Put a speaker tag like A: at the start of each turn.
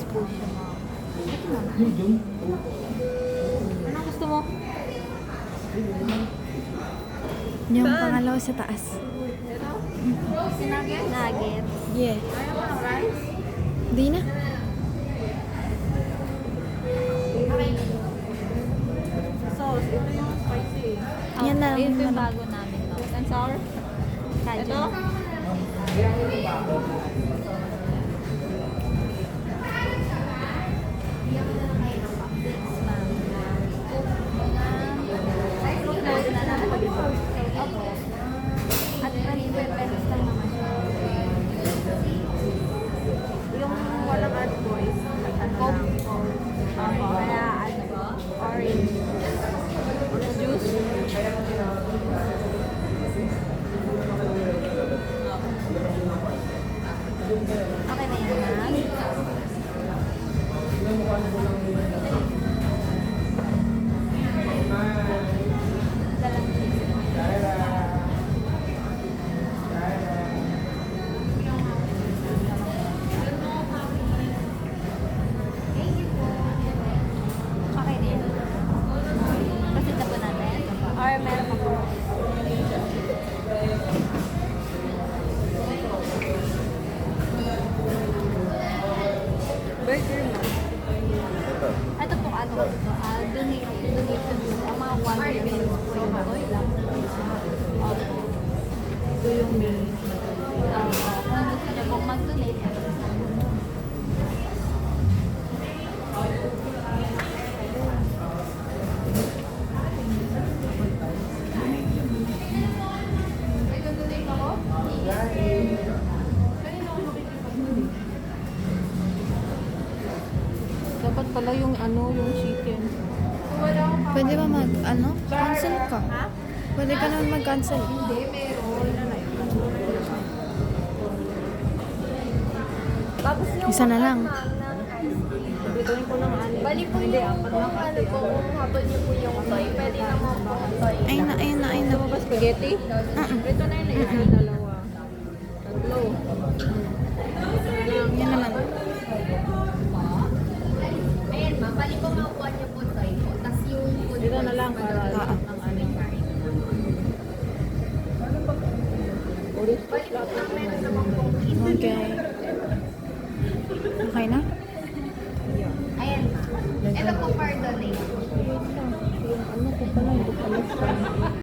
A: po siya, ma'am. Ito naman. Ano gusto mo?
B: Yung pangalawa sa taas.
A: Ito? Sinagit? Nugget.
B: Yeah.
A: Ayaw mo ng rice?
B: Di na.
A: Sauce. Ito yung spicy.
B: Yan na.
A: Ito yung bago namin, ma'am. And sour? Kaju. Ito? At pesos lang naman siya. Yung walang ad boys, ano lang. Kaya ano ba? Orange. Juice. Okay na yan, ma'am. Dalang cheese. Okay na yan. Kasi na po natin. Or meron pa po. Burger na. Ito po ano ko ito. Donation po. Ang mga 1 minutes po yung ito. Opo. Ito yung main. Kung gusto niyo po mag-donate. Dapat pala yung ano, yung chicken.
B: Pwede ba cancel ka?
A: Ha?
B: Pwede ka naman mag-cancel.
A: Hindi, meron. Tapos yung
B: Isa na lang.
A: bituin ko ng ano.
C: Bali po
A: Hindi,
C: yung
A: apat na
C: ano po, kung habol niyo po yung toy, pwede naman po ang toy.
B: Ayun na, ayun na, ayun na.
A: Gusto mo ba spaghetti? Ito na yun, ito yung dalawa. Tatlo.
B: Yan naman.
C: Ayan ma'am, bali po makuha niyo po toy po. Tapos yung food
A: Dito
C: po
A: na lang
C: is
A: para
C: madali
A: ang
C: ang
A: ano.
C: Bali po ma'am, meron naman pong
B: Okay. Okay na?
C: ayan ma'am. Ito po for donation.
A: Yung ano ko pala, hindi ko pala.